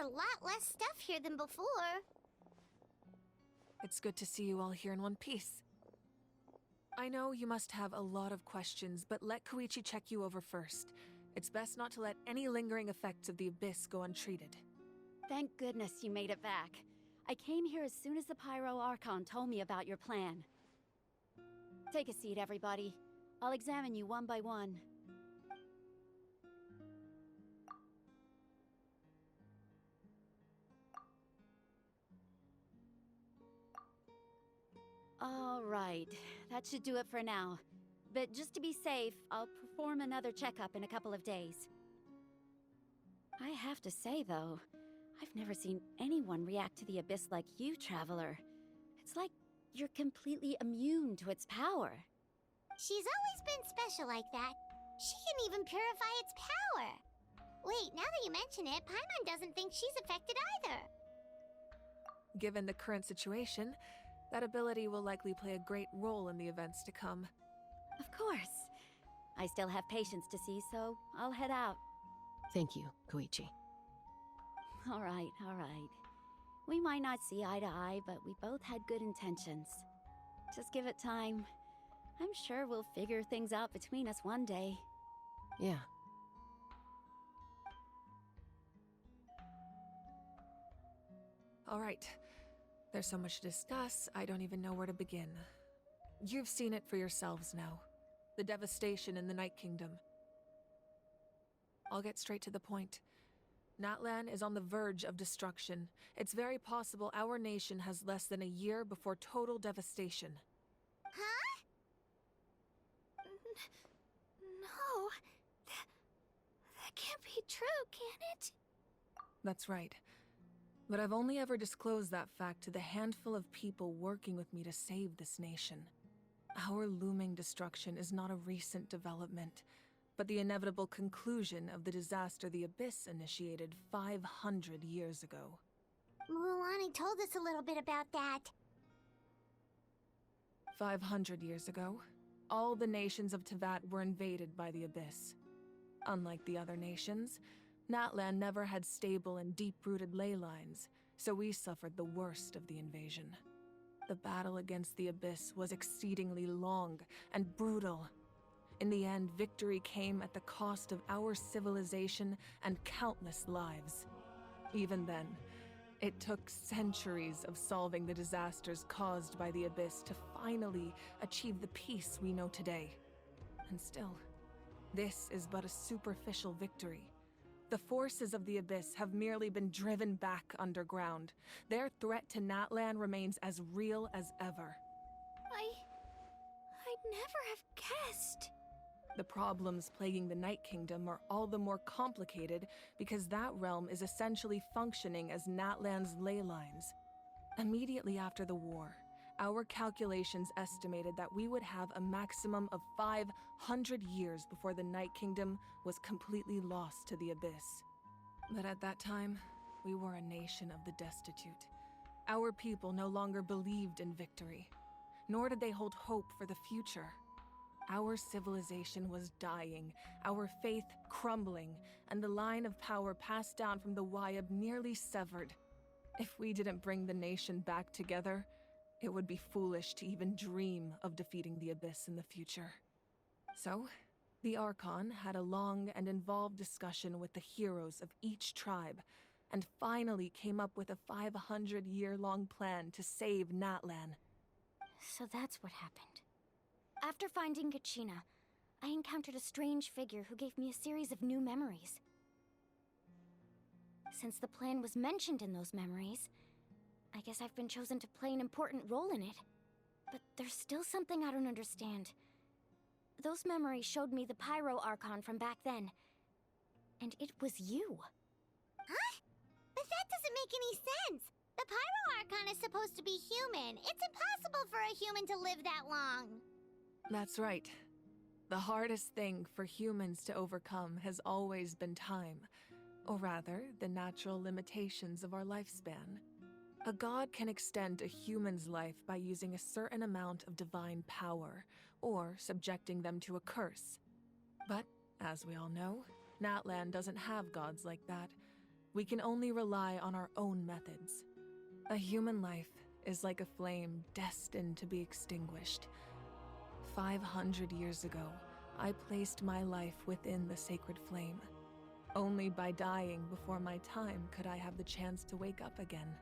a lot less stuff here than before. It's good to see you all here in one piece. I know you must have a lot of questions, but let Koichi check you over first. It's best not to let any lingering effects of the Abyss go untreated. Thank goodness you made it back. I came here as soon as the Pyro Archon told me about your plan. Take a seat, everybody. I'll examine you one by one. All right, that should do it for now. But just to be safe, I'll perform another checkup in a couple of days. I have to say, though, I've never seen anyone react to the Abyss like you, Traveler. It's like you're completely immune to its power. She's always been special like that. She can even purify its power. Wait, now that you mention it, Paimon doesn't think she's affected either. Given the current situation, that ability will likely play a great role in the events to come. Of course. I still have patients to see, so I'll head out. Thank you, Koichi. All right. We might not see eye to eye, but we both had good intentions. Just give it time. I'm sure we'll figure things out between us one day. Yeah. All right. There's so much to discuss, I don't even know where to begin. You've seen it for yourselves now. The devastation in the Night Kingdom. I'll get straight to the point. Natlan is on the verge of destruction. It's very possible our nation has less than a year before total devastation. Huh? No. That can't be true, can it? That's right. But I've only ever disclosed that fact to the handful of people working with me to save this nation. Our looming destruction is not a recent development, but the inevitable conclusion of the disaster the Abyss initiated 500 years ago. Mualani told us a little bit about that. 500 years ago, all the nations of Tevat were invaded by the Abyss. Unlike the other nations, Natlan never had stable and deep-rooted ley lines, so we suffered the worst of the invasion. The battle against the Abyss was exceedingly long and brutal. In the end, victory came at the cost of our civilization and countless lives. Even then, it took centuries of solving the disasters caused by the Abyss to finally achieve the peace we know today. And still, this is but a superficial victory. The forces of the Abyss have merely been driven back underground. Their threat to Natlan remains as real as ever. I'd never have guessed. The problems plaguing the Night Kingdom are all the more complicated because that realm is essentially functioning as Natlan's ley lines. Immediately after the war, our calculations estimated that we would have a maximum of 500 years before the Night Kingdom was completely lost to the Abyss. But at that time, we were a nation of the destitute. Our people no longer believed in victory, nor did they hold hope for the future. Our civilization was dying, our faith crumbling, and the line of power passed down from the Wayab nearly severed. If we didn't bring the nation back together, it would be foolish to even dream of defeating the Abyss in the future. So, the Archon had a long and involved discussion with the heroes of each tribe, and finally came up with a 500-year-long plan to save Natlan. So that's what happened. After finding Kachina, I encountered a strange figure who gave me a series of new memories. Since the plan was mentioned in those memories, I guess I've been chosen to play an important role in it. But there's still something I don't understand. Those memories showed me the Pyro Archon from back then. And it was you. Huh? But that doesn't make any sense! The Pyro Archon is supposed to be human. It's impossible for a human to live that long. That's right. The hardest thing for humans to overcome has always been time, or rather, the natural limitations of our lifespan. A god can extend a human's life by using a certain amount of divine power, or subjecting them to a curse. But, as we all know, Natlan doesn't have gods like that, We can only rely on our own methods. A human life is like a flame destined to be extinguished. 500 years ago, I placed my life within the sacred flame. Only by dying before my time could I have the chance to wake up again.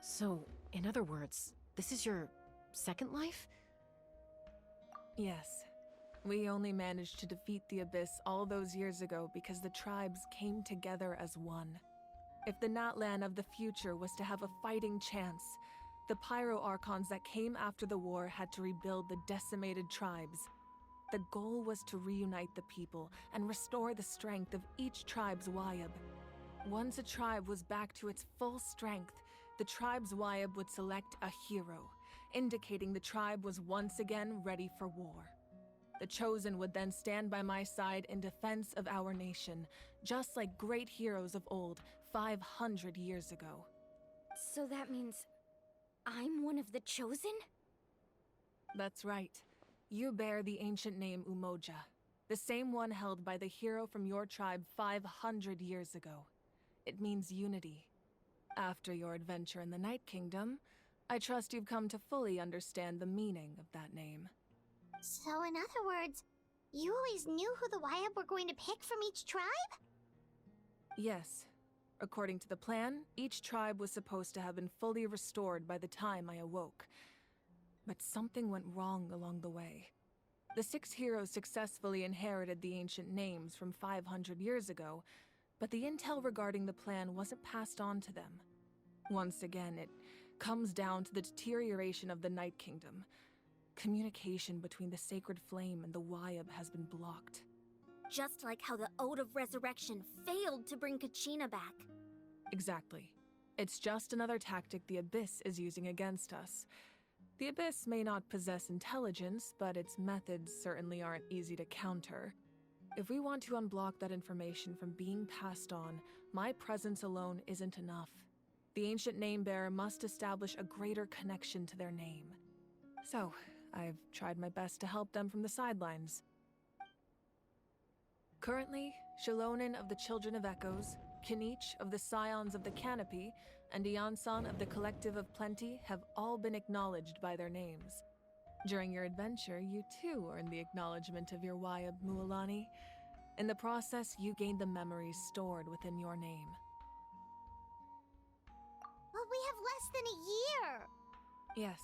So, in other words, this is your second life? Yes. We only managed to defeat the Abyss all those years ago because the tribes came together as one. If the Natlan of the future was to have a fighting chance, the Pyro Archons that came after the war had to rebuild the decimated tribes. The goal was to reunite the people and restore the strength of each tribe's Wyab. Once a tribe was back to its full strength, the tribe's Wyab would select a hero, indicating the tribe was once again ready for war. The Chosen would then stand by my side in defense of our nation, just like great heroes of old 500 years ago. So that means I'm one of the Chosen? That's right. You bear the ancient name Umoja, the same one held by the hero from your tribe 500 years ago. It means unity. After your adventure in the Night Kingdom, I trust you've come to fully understand the meaning of that name. So in other words, you always knew who the Wyab were going to pick from each tribe? Yes. According to the plan, each tribe was supposed to have been fully restored by the time I awoke. But something went wrong along the way. The 6 heroes successfully inherited the ancient names from 500 years ago, but the intel regarding the plan wasn't passed on to them. Once again, it comes down to the deterioration of the Night Kingdom. Communication between the Sacred Flame and the Wyab has been blocked. Just like how the Ode of Resurrection failed to bring Kachina back. Exactly. It's just another tactic the Abyss is using against us. The Abyss may not possess intelligence, but its methods certainly aren't easy to counter. If we want to unblock that information from being passed on, my presence alone isn't enough. The ancient name-bearer must establish a greater connection to their name. So, I've tried my best to help them from the sidelines. Currently, Shilonen of the Children of Echoes, Kinich of the Scions of the Canopy, and Iansan of the Collective of Plenty have all been acknowledged by their names. During your adventure, you too earned the acknowledgement of your Wyab, Mualani. In the process, you gained the memories stored within your name. But we have less than a year! Yes,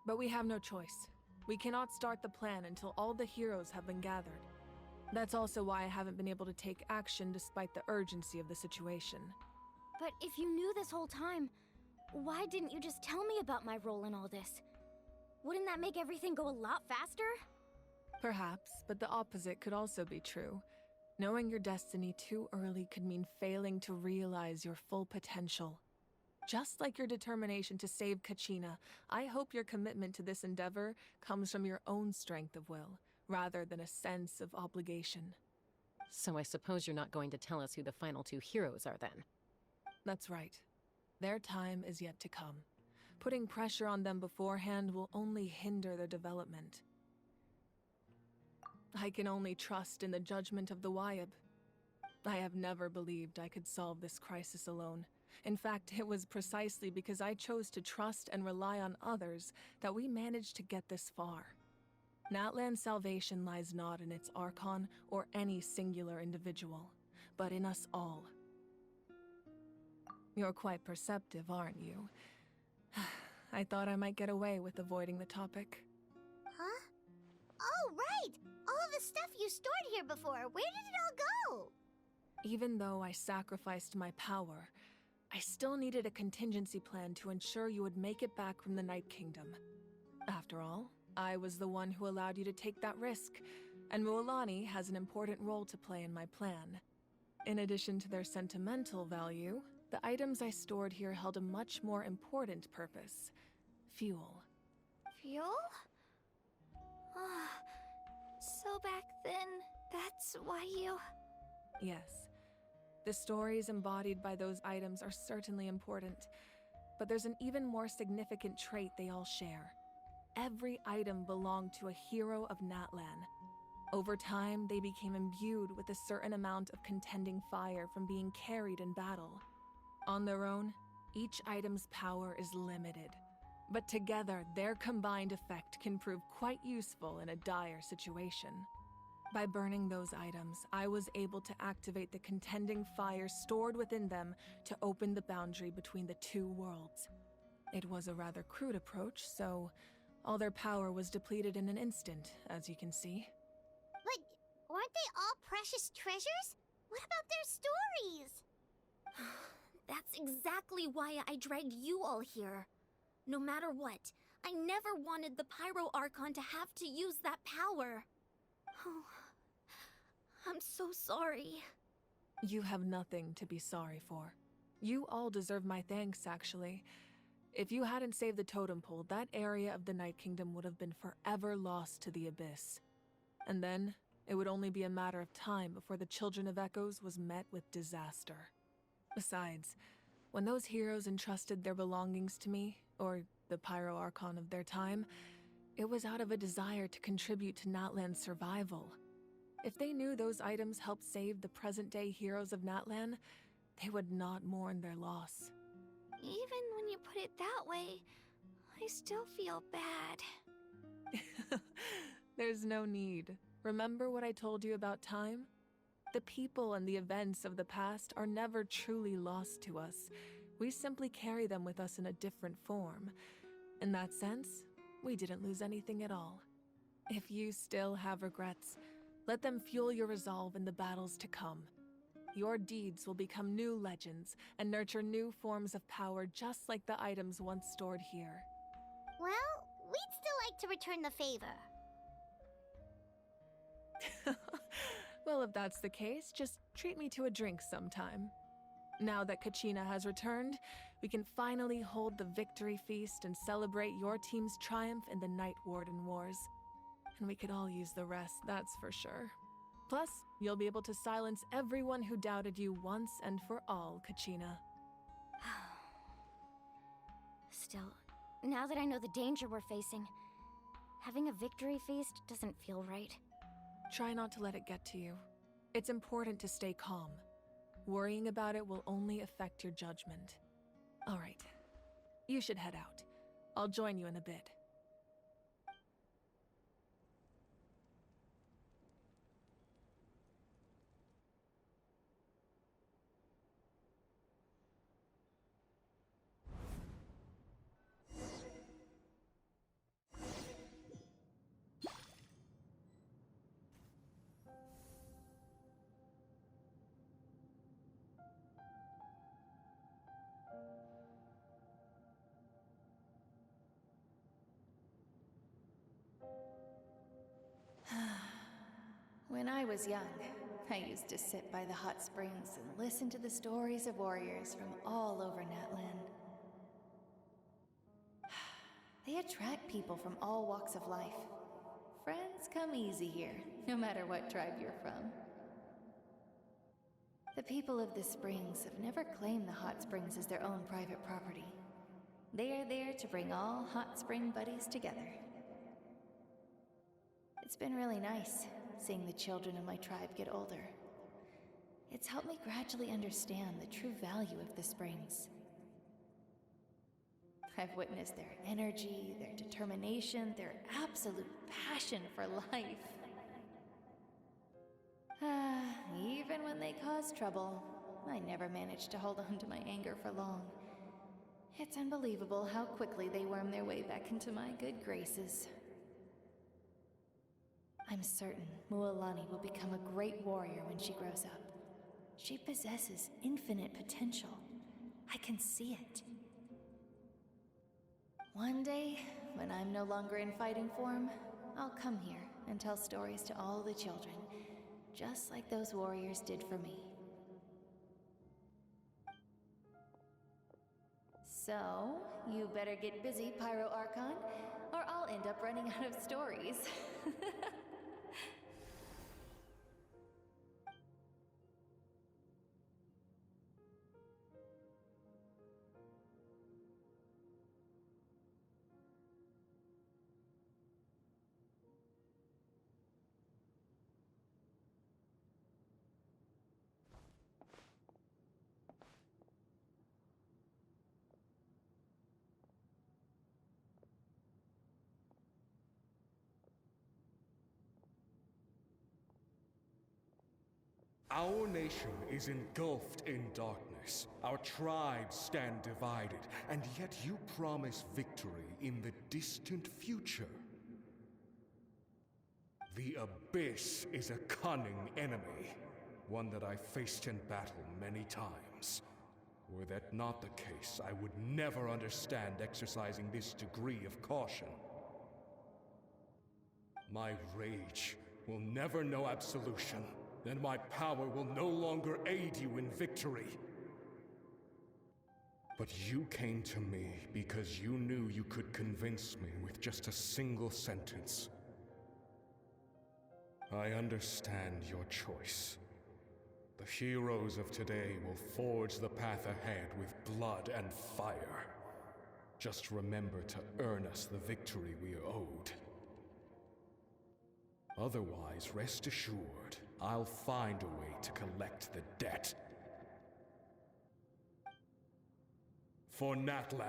but we have no choice. We cannot start the plan until all the heroes have been gathered. That's also why I haven't been able to take action despite the urgency of the situation. But if you knew this whole time, why didn't you just tell me about my role in all this? Wouldn't that make everything go a lot faster? Perhaps, but the opposite could also be true. Knowing your destiny too early could mean failing to realize your full potential. Just like your determination to save Kachina, I hope your commitment to this endeavor comes from your own strength of will, rather than a sense of obligation. So I suppose you're not going to tell us who the final 2 heroes are then? That's right. Their time is yet to come. Putting pressure on them beforehand will only hinder their development. I can only trust in the judgment of the Wyab. I have never believed I could solve this crisis alone. In fact, it was precisely because I chose to trust and rely on others that we managed to get this far. Natlan's salvation lies not in its Archon or any singular individual, but in us all. You're quite perceptive, aren't you? I thought I might get away with avoiding the topic. Huh? Oh, right! All the stuff you stored here before, where did it all go? Even though I sacrificed my power, I still needed a contingency plan to ensure you would make it back from the Night Kingdom. After all, I was the one who allowed you to take that risk, and Mualani has an important role to play in my plan. In addition to their sentimental value, the items I stored here held a much more important purpose: fuel. Fuel? So back then, that's why you... Yes. The stories embodied by those items are certainly important, but there's an even more significant trait they all share. Every item belonged to a hero of Natlan. Over time, they became imbued with a certain amount of contending fire from being carried in battle. On their own, each item's power is limited, but together their combined effect can prove quite useful in a dire situation. By burning those items, I was able to activate the contending fire stored within them to open the boundary between the two worlds. It was a rather crude approach, so all their power was depleted in an instant, as you can see. But weren't they all precious treasures? What about their stories? That's exactly why I dragged you all here. No matter what, I never wanted the Pyro Archon to have to use that power. Oh, I'm so sorry. You have nothing to be sorry for. You all deserve my thanks, actually. If you hadn't saved the totem pole, that area of the Night Kingdom would have been forever lost to the Abyss. And then, it would only be a matter of time before the Children of Echoes was met with disaster. Besides, when those heroes entrusted their belongings to me, or the Pyro Archon of their time, it was out of a desire to contribute to Natlan's survival. If they knew those items helped save the present-day heroes of Natlan, they would not mourn their loss. Even when you put it that way, I still feel bad. There's no need. Remember what I told you about time? The people and the events of the past are never truly lost to us. We simply carry them with us in a different form. In that sense, we didn't lose anything at all. If you still have regrets, let them fuel your resolve in the battles to come. Your deeds will become new legends and nurture new forms of power just like the items once stored here. Well, we'd still like to return the favor. Well, if that's the case, just treat me to a drink sometime. Now that Kachina has returned, we can finally hold the victory feast and celebrate your team's triumph in the Night Warden Wars. And we could all use the rest, that's for sure. Plus, you'll be able to silence everyone who doubted you once and for all, Kachina. Still, now that I know the danger we're facing, having a victory feast doesn't feel right. Try not to let it get to you. It's important to stay calm. Worrying about it will only affect your judgment. All right, you should head out. I'll join you in a bit. When I was young, I used to sit by the hot springs and listen to the stories of warriors from all over Natlan. They attract people from all walks of life. Friends come easy here, no matter what tribe you're from. The people of the springs have never claimed the hot springs as their own private property. They are there to bring all hot spring buddies together. It's been really nice, seeing the children of my tribe get older. It's helped me gradually understand the true value of the springs. I've witnessed their energy, their determination, their absolute passion for life. Even when they cause trouble, I never managed to hold on to my anger for long. It's unbelievable how quickly they worm their way back into my good graces. I'm certain Mualani will become a great warrior when she grows up. She possesses infinite potential. I can see it. One day, when I'm no longer in fighting form, I'll come here and tell stories to all the children, just like those warriors did for me. So, you better get busy, Pyro Archon, or I'll end up running out of stories. Our nation is engulfed in darkness. Our tribes stand divided, and yet you promise victory in the distant future. The Abyss is a cunning enemy, one that I faced in battle many times. Were that not the case, I would never understand exercising this degree of caution. My rage will never know absolution, and my power will no longer aid you in victory. But you came to me because you knew you could convince me with just a single sentence. I understand your choice. The heroes of today will forge the path ahead with blood and fire. Just remember to earn us the victory we are owed. Otherwise, rest assured, I'll find a way to collect the debt. For Natlan.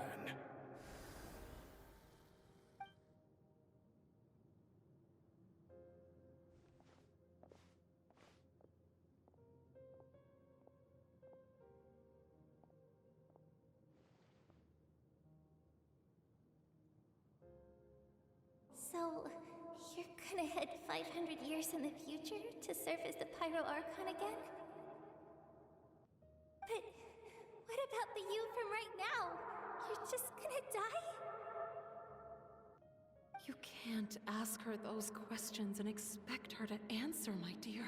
So, you're gonna head 500 years in the future to serve as the Pyro Archon again? But what about the you from right now? You're just gonna die? You can't ask her those questions and expect her to answer, my dear.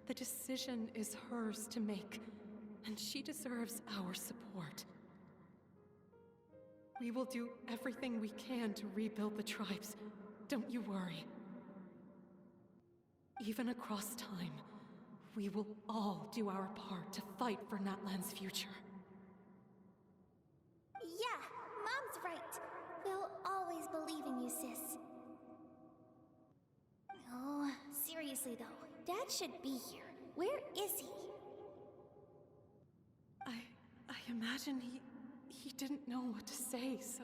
The decision is hers to make, and she deserves our support. We will do everything we can to rebuild the tribes. Don't you worry. Even across time, we will all do our part to fight for Natlan's future. Yeah, Mom's right. We'll always believe in you, sis. Oh, seriously though, Dad should be here. Where is he? I imagine he didn't know what to say, so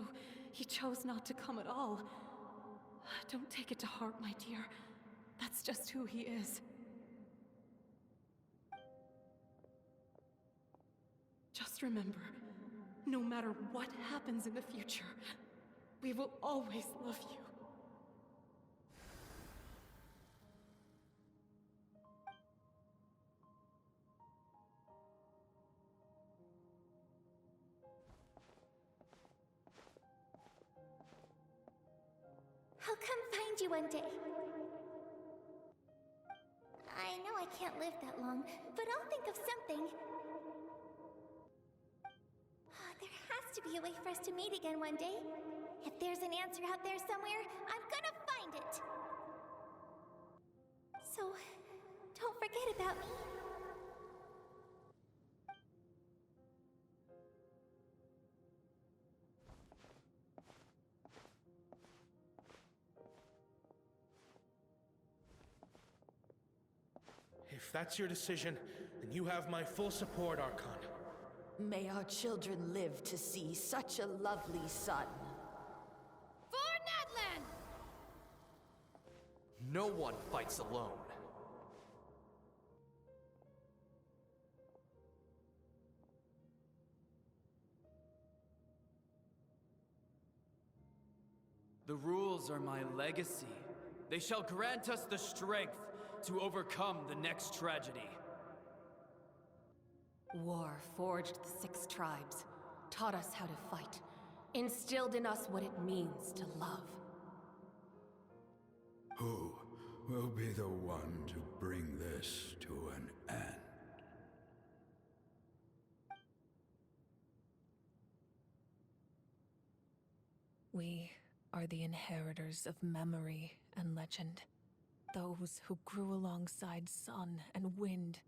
he chose not to come at all. Don't take it to heart, my dear. That's just who he is. Just remember, no matter what happens in the future, we will always love you. I'll come find you one day. I know I can't live that long, but I'll think of something. There has to be a way for us to meet again one day. If there's an answer out there somewhere, I'm gonna find it. So, don't forget about me. If that's your decision, then you have my full support, Archon. May our children live to see such a lovely son. For Natlan! No one fights alone. The rules are my legacy. They shall grant us the strength to overcome the next tragedy. War forged the 6 tribes, taught us how to fight, instilled in us what it means to love. Who will be the one to bring this to an end? We are the inheritors of memory and legend. Those who grew alongside sun and wind.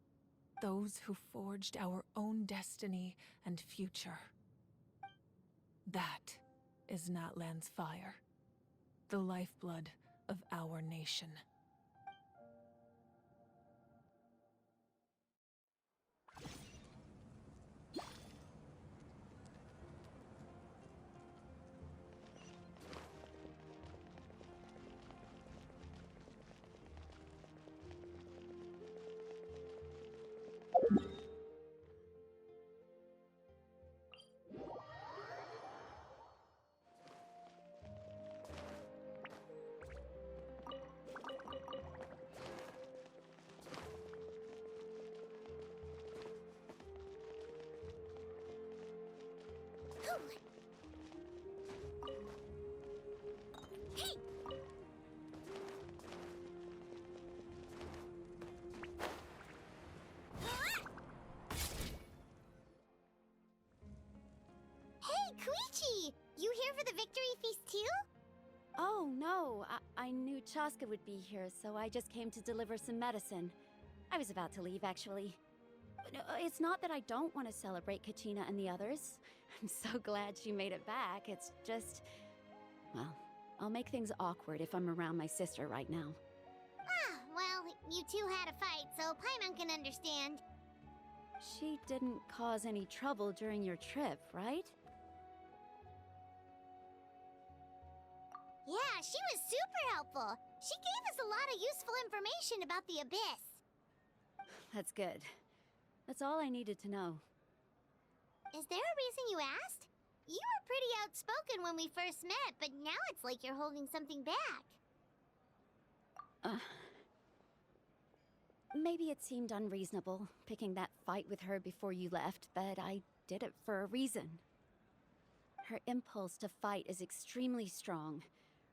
Those who forged our own destiny and future. That is Natlan's fire. The lifeblood of our nation. Hey! Hey, Koichi! You here for the victory feast too? Oh, no. I knew Chaska would be here, so I just came to deliver some medicine. I was about to leave, actually. No, it's not that I don't want to celebrate Kachina and the others. I'm so glad she made it back. It's just... Well, I'll make things awkward if I'm around my sister right now. Ah, well, you two had a fight, so Paimon can understand. She didn't cause any trouble during your trip, right? Yeah, she was super helpful. She gave us a lot of useful information about the Abyss. That's good. That's all I needed to know. Is there a reason you asked? You were pretty outspoken when we first met, but now it's like you're holding something back. Maybe it seemed unreasonable, picking that fight with her before you left, but I did it for a reason. Her impulse to fight is extremely strong.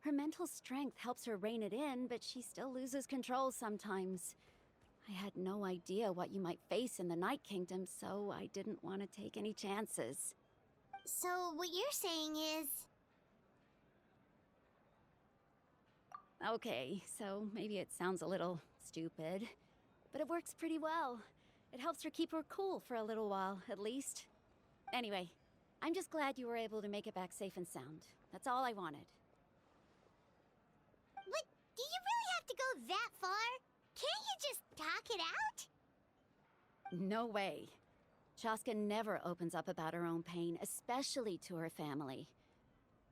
Her mental strength helps her rein it in, but she still loses control sometimes. I had no idea what you might face in the Night Kingdom, so I didn't want to take any chances. So, what you're saying is... Okay, so maybe it sounds a little stupid, but it works pretty well. It helps her keep her cool for a little while, at least. Anyway, I'm just glad you were able to make it back safe and sound. That's all I wanted. But do you really have to go that far? Can't you just talk it out? No way. Chaska never opens up about her own pain, especially to her family.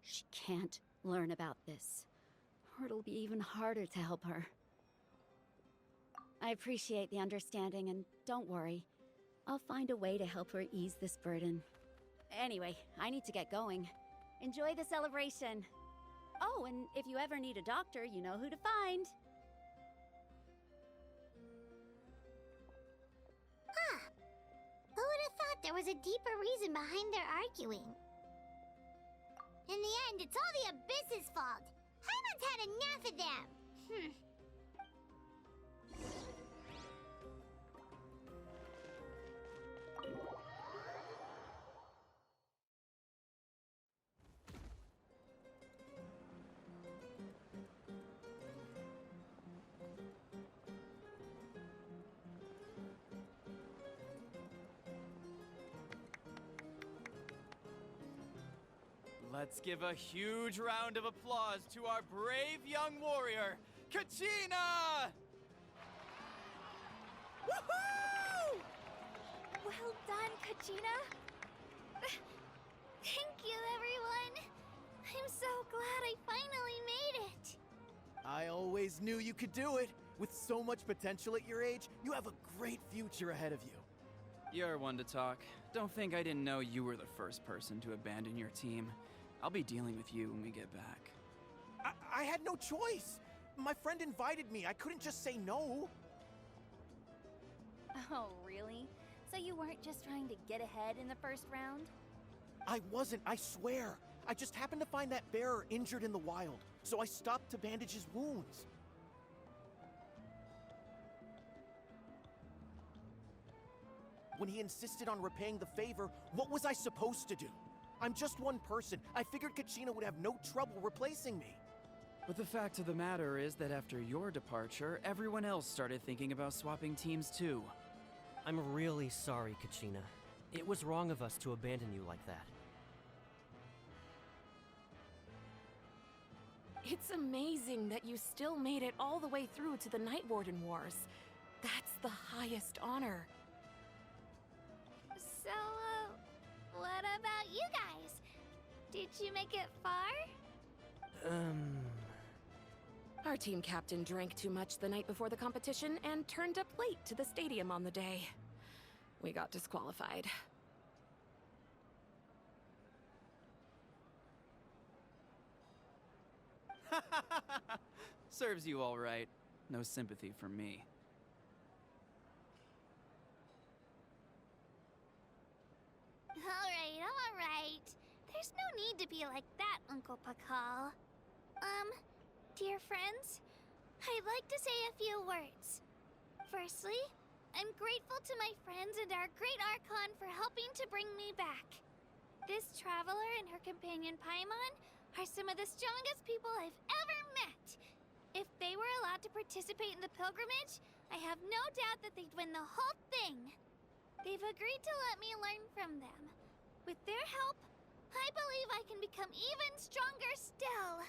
She can't learn about this, or it'll be even harder to help her. I appreciate the understanding, and don't worry. I'll find a way to help her ease this burden. Anyway, I need to get going. Enjoy the celebration. Oh, and if you ever need a doctor, you know who to find. Huh. Who would have thought there was a deeper reason behind their arguing? In the end, it's all the Abyss's fault. Paimon's had enough of them. Let's give a huge round of applause to our brave young warrior, Kachina! Woohoo! Well done, Kachina. Thank you, everyone. I'm so glad I finally made it. I always knew you could do it. With so much potential at your age, you have a great future ahead of you. You're one to talk. Don't think I didn't know you were the first person to abandon your team. I'll be dealing with you when we get back. I had no choice. My friend invited me. I couldn't just say no. Oh, really? So you weren't just trying to get ahead in the first round? I wasn't, I swear. I just happened to find that bearer injured in the wild, so I stopped to bandage his wounds. When he insisted on repaying the favor, what was I supposed to do? I'm just one person. I figured Kachina would have no trouble replacing me. But the fact of the matter is that after your departure, everyone else started thinking about swapping teams too. I'm really sorry, Kachina. It was wrong of us to abandon you like that. It's amazing that you still made it all the way through to the Night Warden Wars. That's the highest honor. So, what about you guys? Did you make it far? Our team captain drank too much the night before the competition and turned up late to the stadium on the day. We got disqualified. Serves you all right. No sympathy from me. All right. There's no need to be like that, Uncle Pakal. Dear friends, I'd like to say a few words. Firstly, I'm grateful to my friends and our great Archon for helping to bring me back. This traveler and her companion Paimon are some of the strongest people I've ever met. If they were allowed to participate in the pilgrimage, I have no doubt that they'd win the whole thing. They've agreed to let me learn from them. With their help, I believe I can become even stronger still.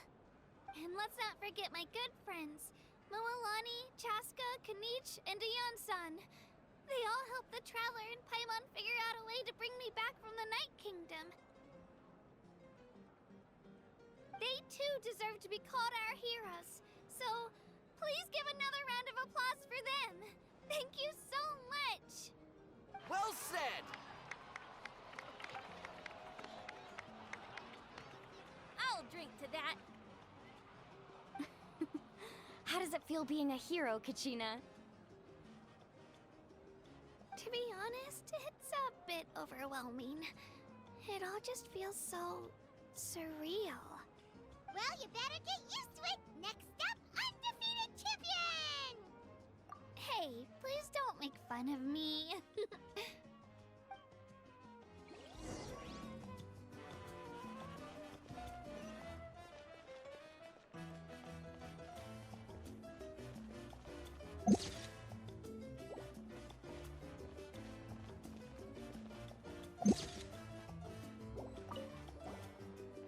And let's not forget my good friends, Moalani, Chaska, Kanich, and Ayan-san. They all helped the Traveler and Paimon figure out a way to bring me back from the Night Kingdom. They too deserve to be called our heroes, so please give another round of applause for them. Thank you so much! Well said! I'll drink to that. How does it feel being a hero, Kachina? To be honest, it's a bit overwhelming. It all just feels so surreal. Well, you better get used to it! Next up, undefeated champion! Hey, please don't make fun of me.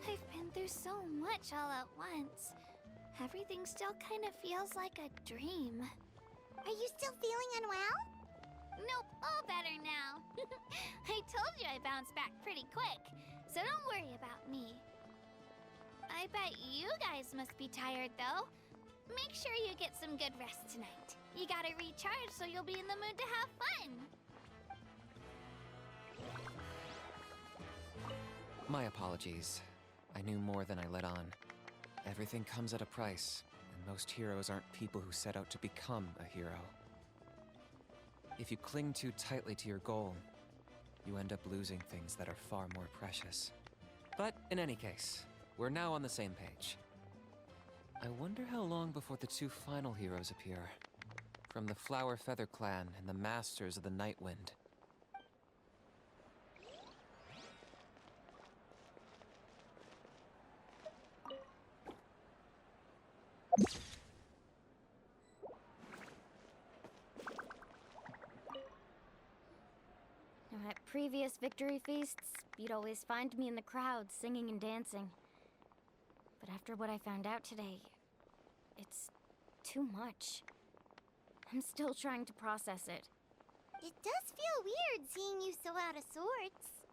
I've been through so much all at once. Everything still kind of feels like a dream. Are you still feeling unwell? Nope, all better now. I told you I bounced back pretty quick, so don't worry about me. I bet you guys must be tired, though. Make sure you get some good rest tonight. You gotta recharge so you'll be in the mood to have fun. My apologies. I knew more than I let on. Everything comes at a price, and most heroes aren't people who set out to become a hero. If you cling too tightly to your goal, you end up losing things that are far more precious. But in any case, we're now on the same page. I wonder how long before the two final heroes appear. From the Flower Feather Clan and the Masters of the Night Wind. Now, at previous victory feasts, you'd always find me in the crowd singing and dancing. But after what I found out today, it's too much. I'm still trying to process it. It does feel weird seeing you so out of sorts.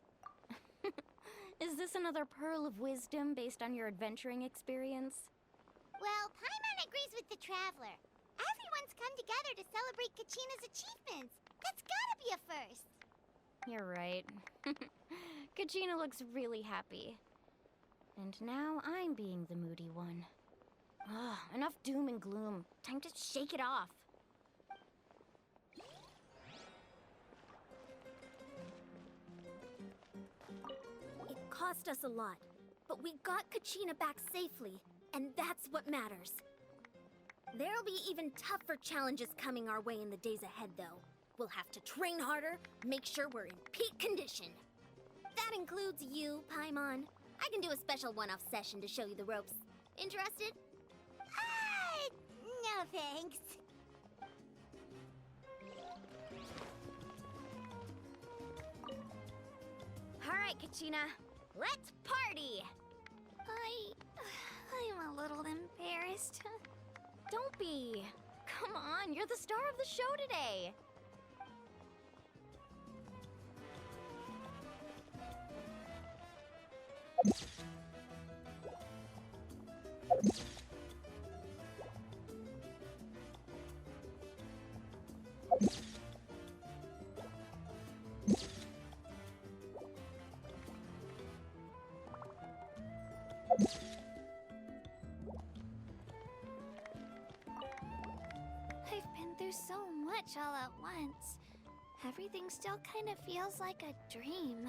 Is this another pearl of wisdom based on your adventuring experience? Well, Paimon agrees with the Traveler. Everyone's come together to celebrate Kachina's achievements. That's gotta be a first. You're right. Kachina looks really happy. And now I'm being the moody one. Ugh, enough doom and gloom. Time to shake it off. It cost us a lot, but we got Kachina back safely, and that's what matters. There'll be even tougher challenges coming our way in the days ahead, though. We'll have to train harder, make sure we're in peak condition. That includes you, Paimon. I can do a special one-off session to show you the ropes. Interested? No thanks. All right, Kachina, let's party! I'm a little embarrassed. Don't be. Come on, you're the star of the show today. I've been through so much all at once. Everything still kind of feels like a dream.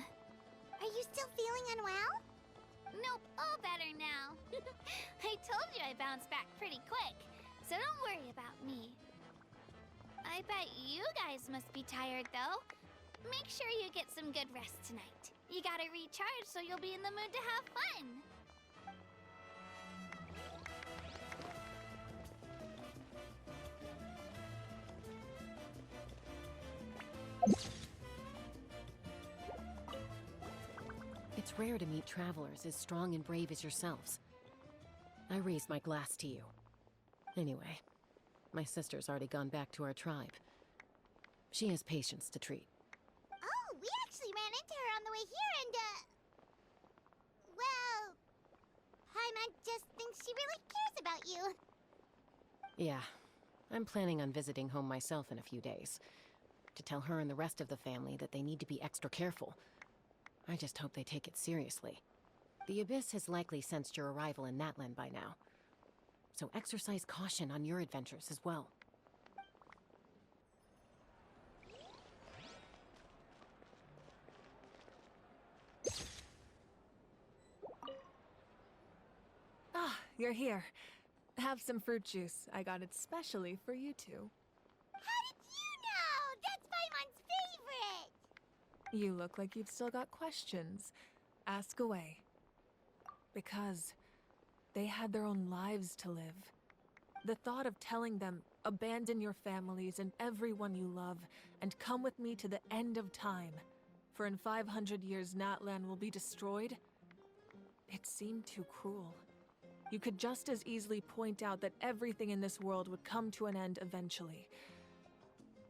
Are you still feeling unwell? Nope, all better now. I told you I bounced back pretty quick, so don't worry about me. I bet you guys must be tired, though. Make sure you get some good rest tonight. You gotta recharge so you'll be in the mood to have fun. It's rare to meet travelers as strong and brave as yourselves. I raise my glass to you. Anyway, my sister's already gone back to our tribe. She has patients to treat. Oh, we actually ran into her on the way here and, well, Paimon just thinks she really cares about you. Yeah, I'm planning on visiting home myself in a few days. To tell her and the rest of the family that they need to be extra careful. I just hope they take it seriously. The Abyss has likely sensed your arrival in Natlan by now. So exercise caution on your adventures as well. Ah, you're here. Have some fruit juice. I got it specially for you two. How did you know? That's Paimon's favorite! You look like you've still got questions. Ask away. Because they had their own lives to live. The thought of telling them, abandon your families and everyone you love, and come with me to the end of time, for in 500 years Natlan will be destroyed, it seemed too cruel. You could just as easily point out that everything in this world would come to an end eventually.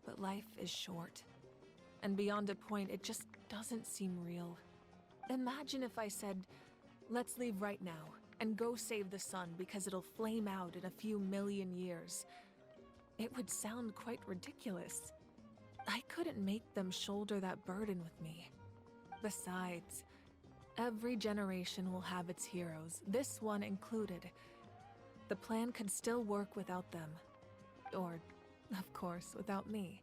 But life is short. And beyond a point, it just doesn't seem real. Imagine if I said, let's leave right now, and go save the sun because it'll flame out in a few million years. It would sound quite ridiculous. I couldn't make them shoulder that burden with me. Besides, every generation will have its heroes, this one included. The plan could still work without them. Or, of course, without me.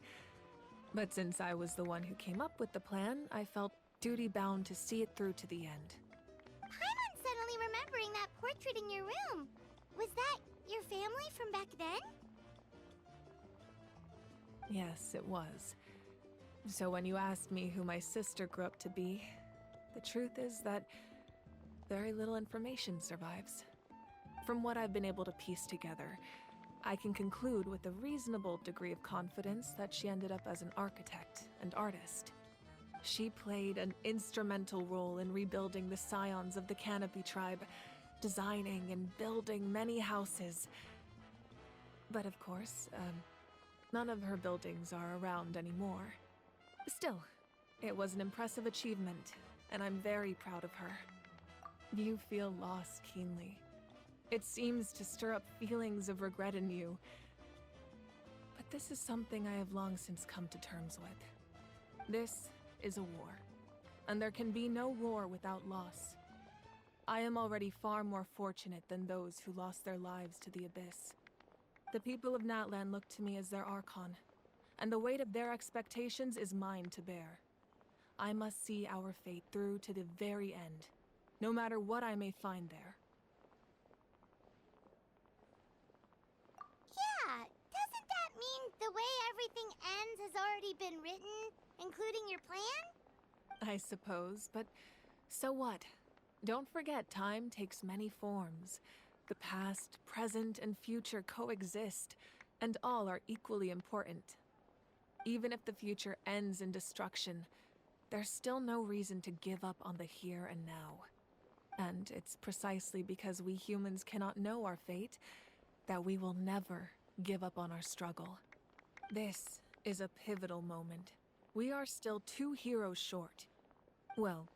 But since I was the one who came up with the plan, I felt duty-bound to see it through to the end. Paimon's suddenly remembering that portrait in your room. Was that your family from back then? Yes, it was. So when you asked me who my sister grew up to be, the truth is that very little information survives. From what I've been able to piece together, I can conclude with a reasonable degree of confidence that she ended up as an architect and artist. She played an instrumental role in rebuilding the scions of the Canopy tribe, designing and building many houses. But of course, none of her buildings are around anymore. Still, it was an impressive achievement, and I'm very proud of her. You feel loss keenly. It seems to stir up feelings of regret in you. But this is something I have long since come to terms with. This is a war, and there can be no war without loss. I am already far more fortunate than those who lost their lives to the Abyss. The people of Natlan look to me as their Archon, and the weight of their expectations is mine to bear. I must see our fate through to the very end, no matter what I may find there. Yeah, doesn't that mean the way everything ends has already been written, including your plan? I suppose, but so what? Don't forget, time takes many forms. The past, present, and future coexist, and all are equally important. Even if the future ends in destruction, there's still no reason to give up on the here and now. And it's precisely because we humans cannot know our fate that we will never give up on our struggle. This is a pivotal moment. We are still 2 heroes short. Well,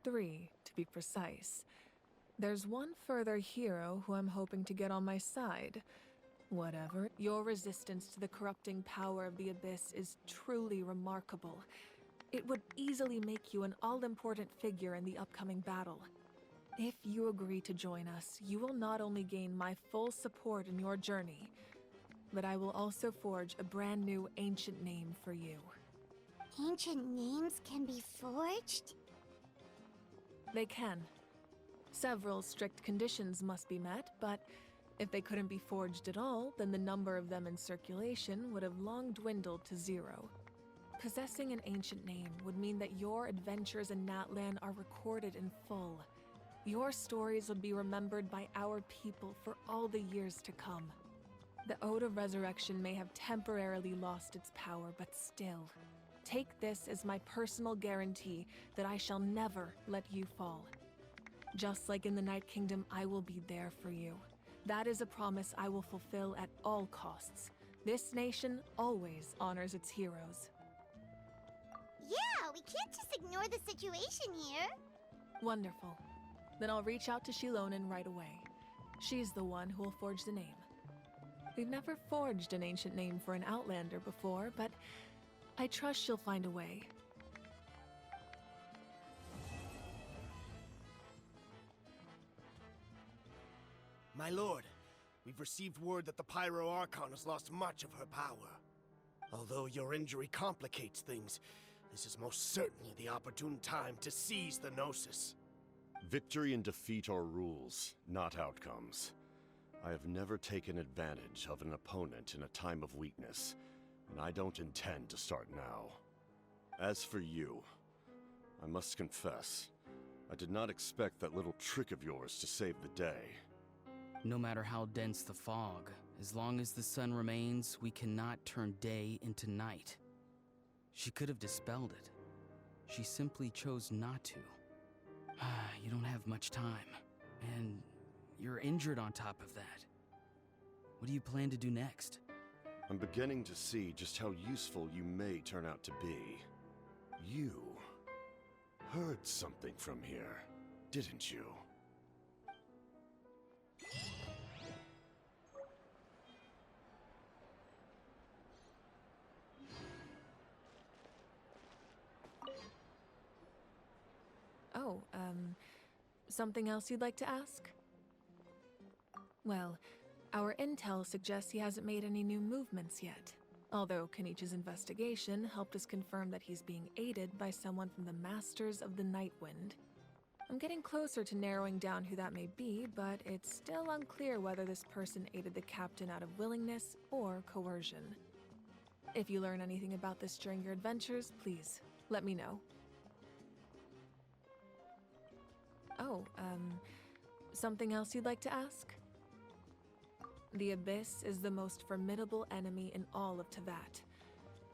3 to be precise. There's one further hero who I'm hoping to get on my side. Whatever, your resistance to the corrupting power of the Abyss is truly remarkable. It would easily make you an all-important figure in the upcoming battle. If you agree to join us, you will not only gain my full support in your journey, but I will also forge a brand new ancient name for you. Ancient names can be forged? They can. Several strict conditions must be met, but if they couldn't be forged at all, then the number of them in circulation would have long dwindled to zero. Possessing an ancient name would mean that your adventures in Natlan are recorded in full. Your stories would be remembered by our people for all the years to come. The Ode of Resurrection may have temporarily lost its power, but still, take this as my personal guarantee that I shall never let you fall. Just like in the Night Kingdom, I will be there for you. That is a promise I will fulfill at all costs. This nation always honors its heroes. Yeah, we can't just ignore the situation here. Wonderful. Then I'll reach out to Shilonen right away. She's the one who will forge the name. We've never forged an ancient name for an Outlander before, but I trust she'll find a way. My lord, we've received word that the Pyro Archon has lost much of her power. Although your injury complicates things, this is most certainly the opportune time to seize the Gnosis. Victory and defeat are rules, not outcomes. I have never taken advantage of an opponent in a time of weakness, and I don't intend to start now. As for you, I must confess, I did not expect that little trick of yours to save the day. No matter how dense the fog, as long as the sun remains, we cannot turn day into night. She could have dispelled it. She simply chose not to. You don't have much time, and you're injured on top of that. What do you plan to do next? I'm beginning to see just how useful you may turn out to be. You heard something from here, didn't you? Oh, something else you'd like to ask? Well, our intel suggests he hasn't made any new movements yet. Although Kenichi's investigation helped us confirm that he's being aided by someone from the Masters of the Nightwind. I'm getting closer to narrowing down who that may be, but it's still unclear whether this person aided the captain out of willingness or coercion. If you learn anything about this during your adventures, please let me know. Oh, something else you'd like to ask? The Abyss is the most formidable enemy in all of Teyvat.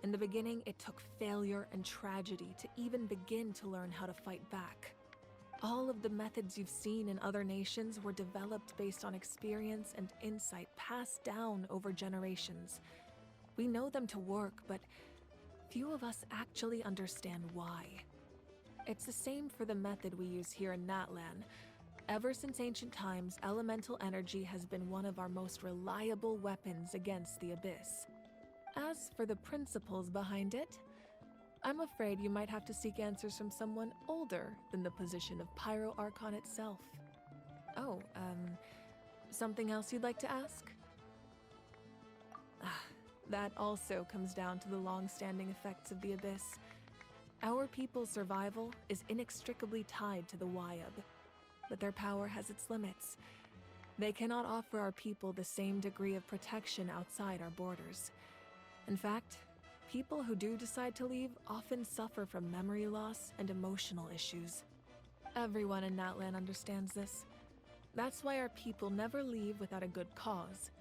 In the beginning, it took failure and tragedy to even begin to learn how to fight back. All of the methods you've seen in other nations were developed based on experience and insight passed down over generations. We know them to work, but few of us actually understand why. It's the same for the method we use here in Natlan. Ever since ancient times, elemental energy has been one of our most reliable weapons against the Abyss. As for the principles behind it, I'm afraid you might have to seek answers from someone older than the position of Pyro Archon itself. Oh, something else you'd like to ask? That also comes down to the long-standing effects of the Abyss. Our people's survival is inextricably tied to the Wyab, but their power has its limits. They cannot offer our people the same degree of protection outside our borders. In fact, people who do decide to leave often suffer from memory loss and emotional issues. Everyone in Natlan understands this. That's why our people never leave without a good cause.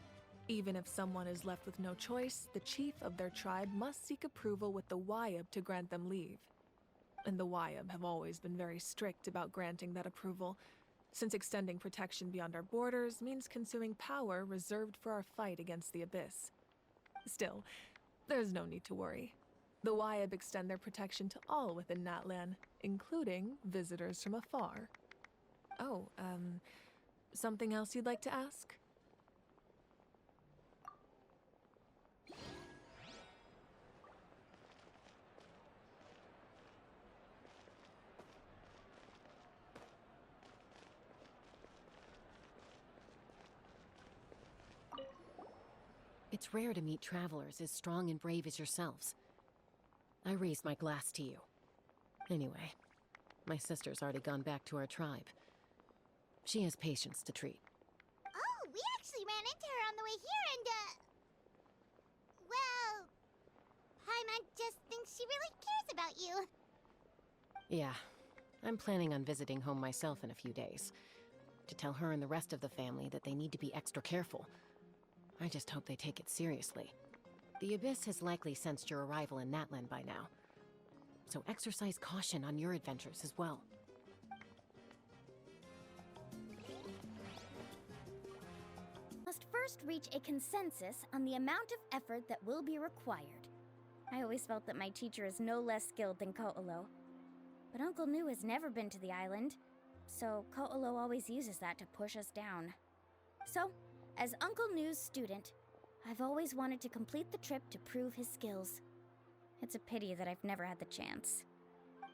Even if someone is left with no choice, the chief of their tribe must seek approval with the Wyab to grant them leave. And the Wyab have always been very strict about granting that approval, since extending protection beyond our borders means consuming power reserved for our fight against the Abyss. Still, there's no need to worry. The Wyab extend their protection to all within Natlan, including visitors from afar. Oh, something else you'd like to ask? It's rare to meet travelers as strong and brave as yourselves. I raise my glass to you. Anyway, my sister's already gone back to our tribe. She has patients to treat. Oh, we actually ran into her on the way here and, well, Paimon just thinks she really cares about you. Yeah, I'm planning on visiting home myself in a few days. To tell her and the rest of the family that they need to be extra careful. I just hope they take it seriously. The Abyss has likely sensed your arrival in Natlan by now. So exercise caution on your adventures as well. Must first reach a consensus on the amount of effort that will be required. I always felt that my teacher is no less skilled than Ko'olo. But Uncle Nu has never been to the island, so Ko'olo always uses that to push us down. So, as Uncle Nu's student, I've always wanted to complete the trip to prove his skills. It's a pity that I've never had the chance.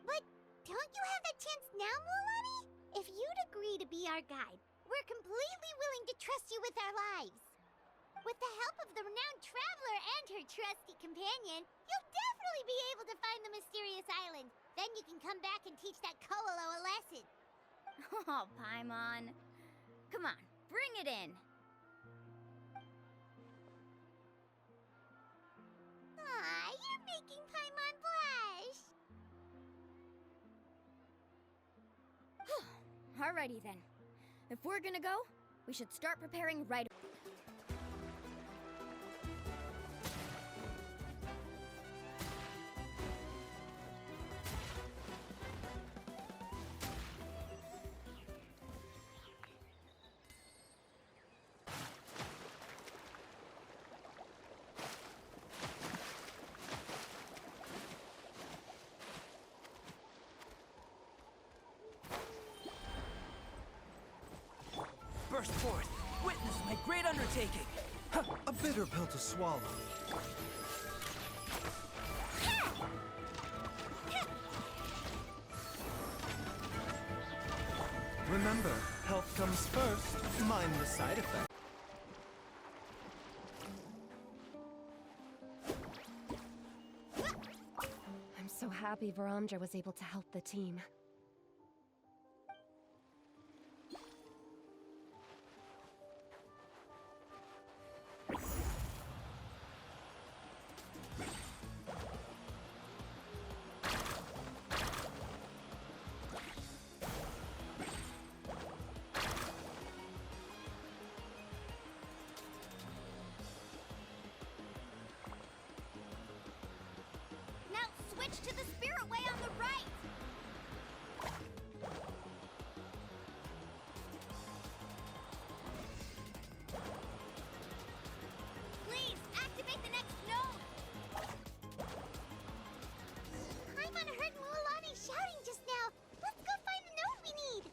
But don't you have that chance now, Mualani? If you'd agree to be our guide, we're completely willing to trust you with our lives. With the help of the renowned traveler and her trusty companion, you'll definitely be able to find the mysterious island. Then you can come back and teach that Ko'olo a lesson. Oh, Paimon. Come on, bring it in. Aw, you're making Paimon blush. Alrighty then. If we're gonna go, we should start preparing right away. Burst forth! Witness my great undertaking! A bitter pill to swallow. Remember, health comes first, mind the side effects. I'm so happy Varamdra was able to help the team. Switch to the spirit way on the right! Please, activate the next node! Paimon heard Mualani shouting just now. Let's go find the node we need!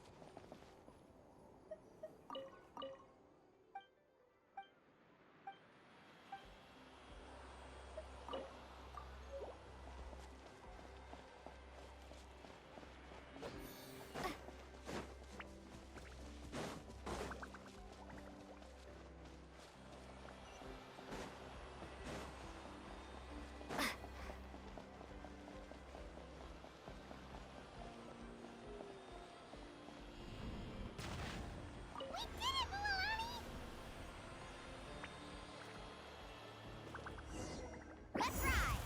We did it, Mualani! Let's ride!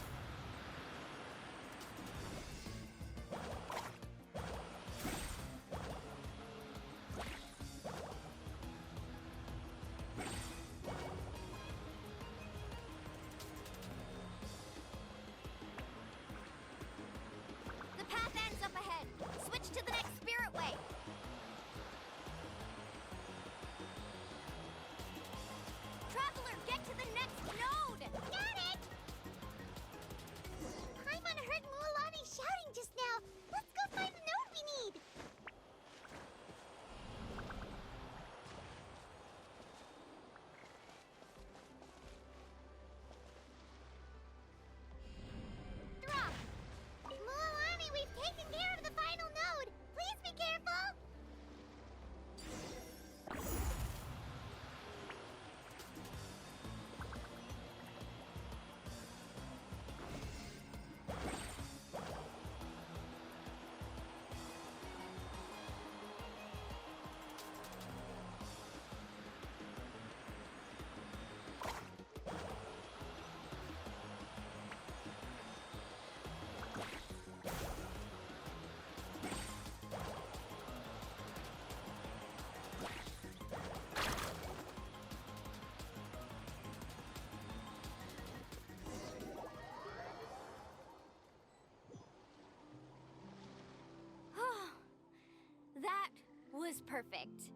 The path ends up ahead. Switch to the next spirit way. Traveler, get to the next node! Got it! Paimon heard Mualani shouting just now. Let's go find the node we need! Drop! Mualani, we've taken care of the final node! Please be careful! was perfect.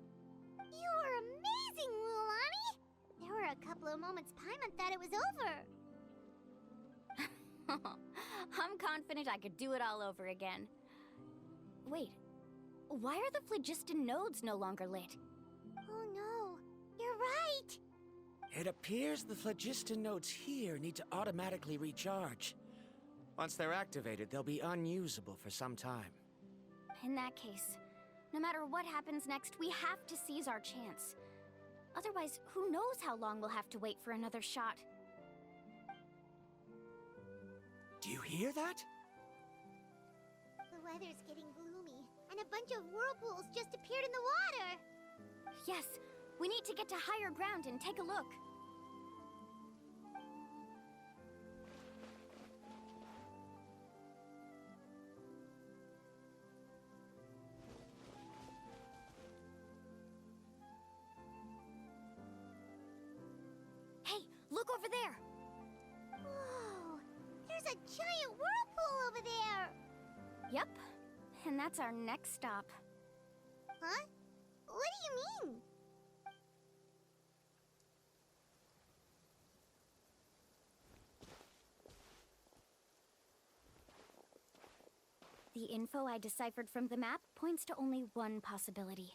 You were amazing, Lulani! There were a couple of moments Paimon thought it was over. I'm confident I could do it all over again. Wait, why are the phlogiston nodes no longer lit? Oh no, you're right! It appears the phlogiston nodes here need to automatically recharge. Once they're activated, they'll be unusable for some time. In that case, no matter what happens next, we have to seize our chance. Otherwise, who knows how long we'll have to wait for another shot. Do you hear that? The weather's getting gloomy, and a bunch of whirlpools just appeared in the water! Yes, we need to get to higher ground and take a look. Hey, look over there! Whoa! There's a giant whirlpool over there! Yep, and that's our next stop. Huh? What do you mean? The info I deciphered from the map points to only one possibility.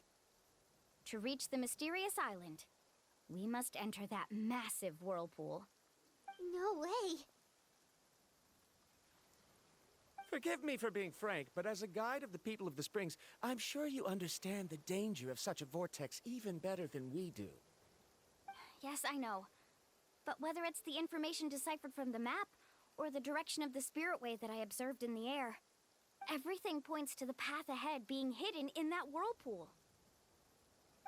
To reach the mysterious island, we must enter that massive whirlpool. No way! Forgive me for being frank, but as a guide of the people of the Springs, I'm sure you understand the danger of such a vortex even better than we do. Yes, I know. But whether it's the information deciphered from the map, or the direction of the spirit way that I observed in the air, everything points to the path ahead being hidden in that whirlpool.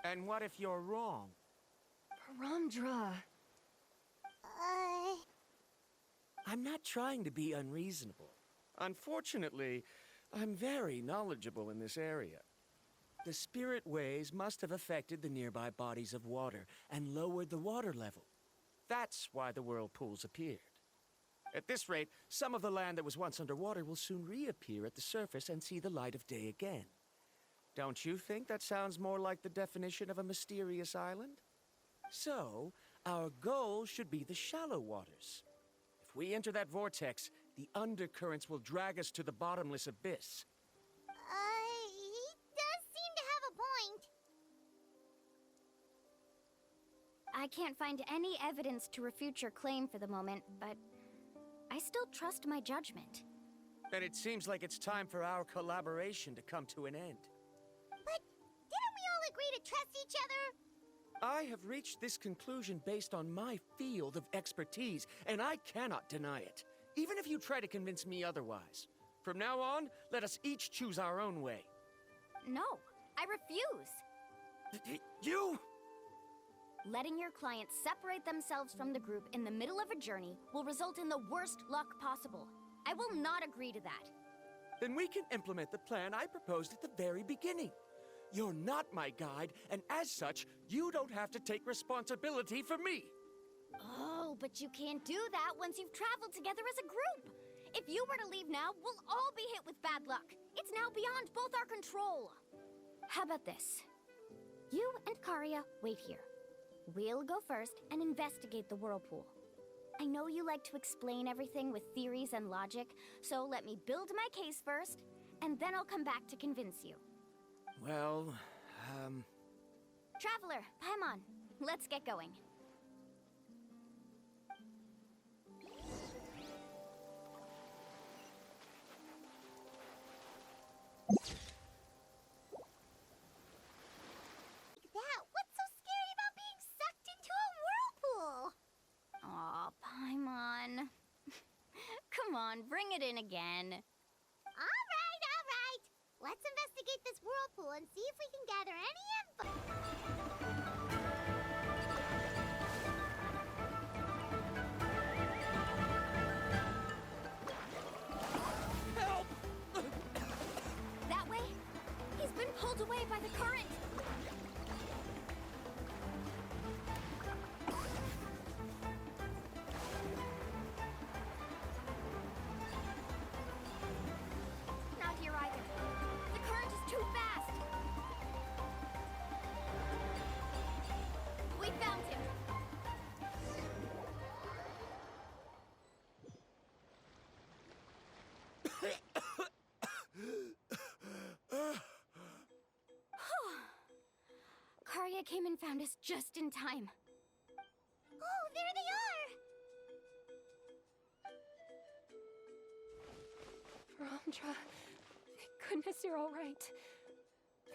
And what if you're wrong? Paramdra. I'm not trying to be unreasonable. Unfortunately, I'm very knowledgeable in this area. The spirit ways must have affected the nearby bodies of water and lowered the water level. That's why the whirlpools appeared. At this rate, some of the land that was once underwater will soon reappear at the surface and see the light of day again. Don't you think that sounds more like the definition of a mysterious island? So, our goal should be the shallow waters. If we enter that vortex, the undercurrents will drag us to the bottomless abyss. He does seem to have a point. I can't find any evidence to refute your claim for the moment, but I still trust my judgment. And it seems like it's time for our collaboration to come to an end. But didn't we all agree to trust each other? I have reached this conclusion based on my field of expertise, and I cannot deny it, even if you try to convince me otherwise. From now on, let us each choose our own way. No, I refuse. You? Letting your clients separate themselves from the group in the middle of a journey will result in the worst luck possible. I will not agree to that. Then we can implement the plan I proposed at the very beginning. You're not my guide, and as such, you don't have to take responsibility for me. Oh, but you can't do that once you've traveled together as a group. If you were to leave now, we'll all be hit with bad luck. It's now beyond both our control. How about this? You and Karia wait here. We'll go first and investigate the whirlpool. I know you like to explain everything with theories and logic, so let me build my case first, and then I'll come back to convince you. Well, Traveler, Paimon, let's get going. What's so scary about being sucked into a whirlpool? Aw, Paimon. Come on, bring it in again. All right. Let's investigate this whirlpool and see if we can gather any info. Help! That way? He's been pulled away by the current. Not here either. The current is too fast. Kachina came and found us just in time. Oh, there they are! Ramdra, thank goodness you're all right.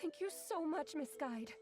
Thank you so much, Miss Guide.